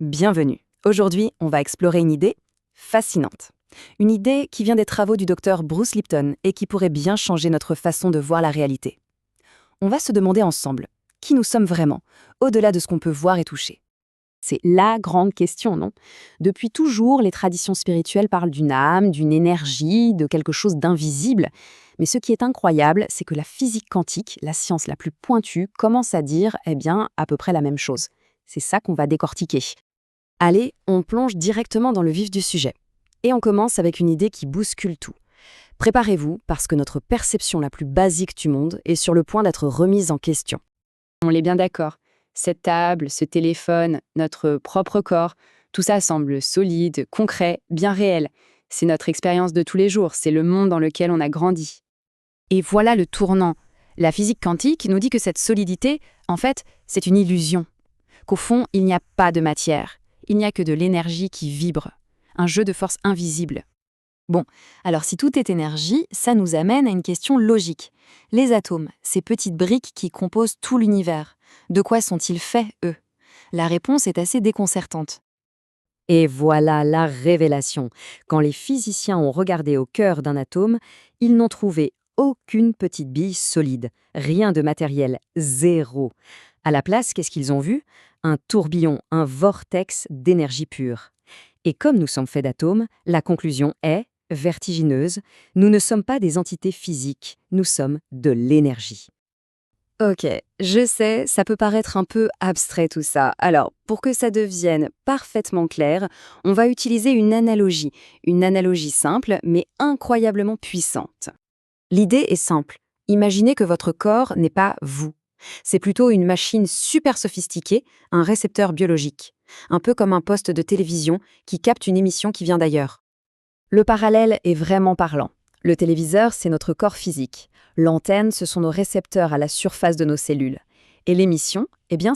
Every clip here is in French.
Bienvenue. Aujourd'hui, on va explorer une idée fascinante. Une idée qui vient des travaux du docteur Bruce Lipton et qui pourrait bien changer notre façon de voir la réalité. On va se demander ensemble qui nous sommes vraiment, au-delà de ce qu'on peut voir et toucher. C'est la grande question, non? Depuis toujours, les traditions spirituelles parlent d'une âme, d'une énergie, de quelque chose d'invisible. Mais ce qui est incroyable, c'est que la physique quantique, la science la plus pointue, commence à dire, à peu près la même chose. C'est ça qu'on va décortiquer. Allez, on plonge directement dans le vif du sujet. Et on commence avec une idée qui bouscule tout. Préparez-vous, parce que notre perception la plus basique du monde est sur le point d'être remise en question. On est bien d'accord. Cette table, ce téléphone, notre propre corps, tout ça semble solide, concret, bien réel. C'est notre expérience de tous les jours, c'est le monde dans lequel on a grandi. Et voilà le tournant. La physique quantique nous dit que cette solidité, en fait, c'est une illusion. Qu'au fond, il n'y a pas de matière. Il n'y a que de l'énergie qui vibre. Un jeu de force invisible. Bon, alors si tout est énergie, ça nous amène à une question logique. Les atomes, ces petites briques qui composent tout l'univers, de quoi sont-ils faits, eux? La réponse est assez déconcertante. Et voilà la révélation. Quand les physiciens ont regardé au cœur d'un atome, ils n'ont trouvé aucune petite bille solide, rien de matériel, zéro. À la place, qu'est-ce qu'ils ont vu? Un tourbillon, un vortex d'énergie pure. Et comme nous sommes faits d'atomes, la conclusion est vertigineuse. Nous ne sommes pas des entités physiques, nous sommes de l'énergie. Ok, je sais, ça peut paraître un peu abstrait tout ça. Alors, pour que ça devienne parfaitement clair, on va utiliser une analogie simple mais incroyablement puissante. L'idée est simple. Imaginez que votre corps n'est pas vous. C'est plutôt une machine super sophistiquée, un récepteur biologique, un peu comme un poste de télévision qui capte une émission qui vient d'ailleurs. Le parallèle est vraiment parlant. Le téléviseur, c'est notre corps physique. L'antenne, ce sont nos récepteurs à la surface de nos cellules. Et l'émission,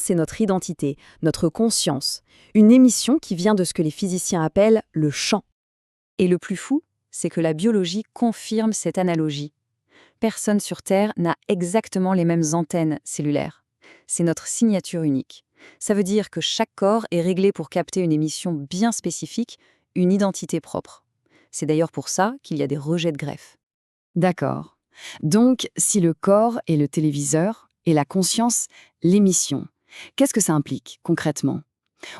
c'est notre identité, notre conscience. Une émission qui vient de ce que les physiciens appellent le champ. Et le plus fou, c'est que la biologie confirme cette analogie. Personne sur Terre n'a exactement les mêmes antennes cellulaires. C'est notre signature unique. Ça veut dire que chaque corps est réglé pour capter une émission bien spécifique, une identité propre. C'est d'ailleurs pour ça qu'il y a des rejets de greffe. D'accord. Donc, si le corps est le téléviseur et la conscience, l'émission, qu'est-ce que ça implique concrètement?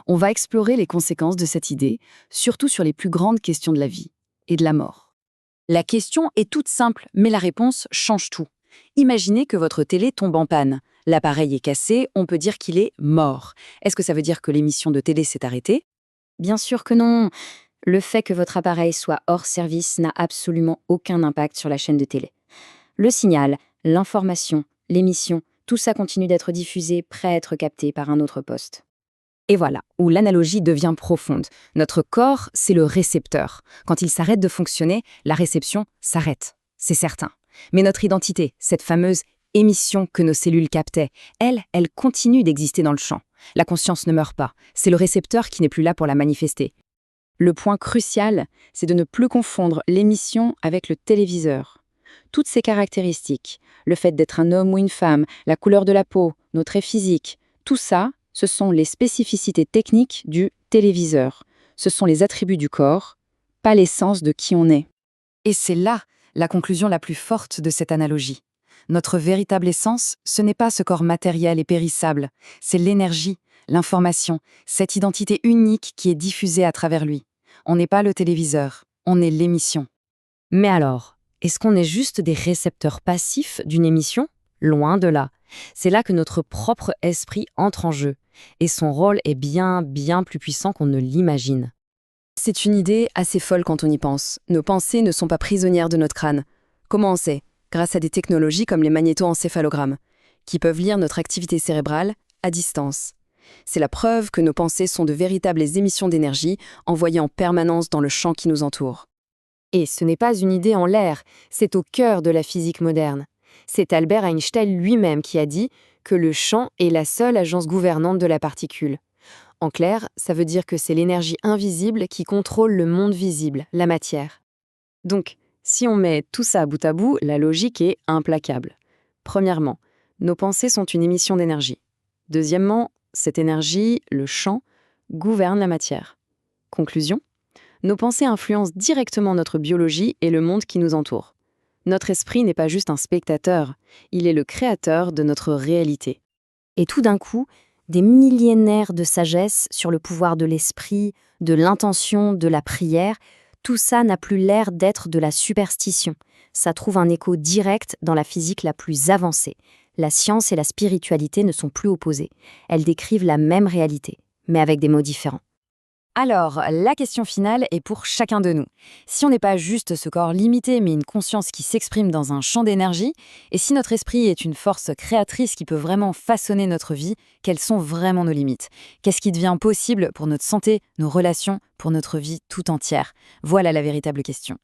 On va explorer les conséquences de cette idée, surtout sur les plus grandes questions de la vie et de la mort. La question est toute simple, mais la réponse change tout. Imaginez que votre télé tombe en panne. L'appareil est cassé, on peut dire qu'il est mort. Est-ce que ça veut dire que l'émission de télé s'est arrêtée? Bien sûr que non. Le fait que votre appareil soit hors service n'a absolument aucun impact sur la chaîne de télé. Le signal, l'information, l'émission, tout ça continue d'être diffusé, prêt à être capté par un autre poste. Et voilà, où l'analogie devient profonde. Notre corps, c'est le récepteur. Quand il s'arrête de fonctionner, la réception s'arrête, c'est certain. Mais notre identité, cette fameuse émission que nos cellules captaient, elle continue d'exister dans le champ. La conscience ne meurt pas, c'est le récepteur qui n'est plus là pour la manifester. Le point crucial, c'est de ne plus confondre l'émission avec le téléviseur. Toutes ces caractéristiques, le fait d'être un homme ou une femme, la couleur de la peau, nos traits physiques, tout ça, ce sont les spécificités techniques du téléviseur. Ce sont les attributs du corps, pas l'essence de qui on est. Et c'est là la conclusion la plus forte de cette analogie. Notre véritable essence, ce n'est pas ce corps matériel et périssable, c'est l'énergie, l'information, cette identité unique qui est diffusée à travers lui. On n'est pas le téléviseur, on est l'émission. Mais alors, est-ce qu'on est juste des récepteurs passifs d'une émission? Loin de là. C'est là que notre propre esprit entre en jeu. Et son rôle est bien plus puissant qu'on ne l'imagine. C'est une idée assez folle quand on y pense. Nos pensées ne sont pas prisonnières de notre crâne. Comment on sait? Grâce à des technologies comme les magnétoencéphalogrammes, qui peuvent lire notre activité cérébrale à distance. C'est la preuve que nos pensées sont de véritables émissions d'énergie envoyées en permanence dans le champ qui nous entoure. Et ce n'est pas une idée en l'air, c'est au cœur de la physique moderne. C'est Albert Einstein lui-même qui a dit que le champ est la seule agence gouvernante de la particule. En clair, ça veut dire que c'est l'énergie invisible qui contrôle le monde visible, la matière. Donc, si on met tout ça bout à bout, la logique est implacable. Premièrement, nos pensées sont une émission d'énergie. Deuxièmement, cette énergie, le champ, gouverne la matière. Conclusion ? Nos pensées influencent directement notre biologie et le monde qui nous entoure. Notre esprit n'est pas juste un spectateur, il est le créateur de notre réalité. Et tout d'un coup, des millénaires de sagesse sur le pouvoir de l'esprit, de l'intention, de la prière, tout ça n'a plus l'air d'être de la superstition. Ça trouve un écho direct dans la physique la plus avancée. La science et la spiritualité ne sont plus opposées. Elles décrivent la même réalité, mais avec des mots différents. Alors, la question finale est pour chacun de nous. Si on n'est pas juste ce corps limité, mais une conscience qui s'exprime dans un champ d'énergie, et si notre esprit est une force créatrice qui peut vraiment façonner notre vie, quelles sont vraiment nos limites ? Qu'est-ce qui devient possible pour notre santé, nos relations, pour notre vie tout entière ? Voilà la véritable question.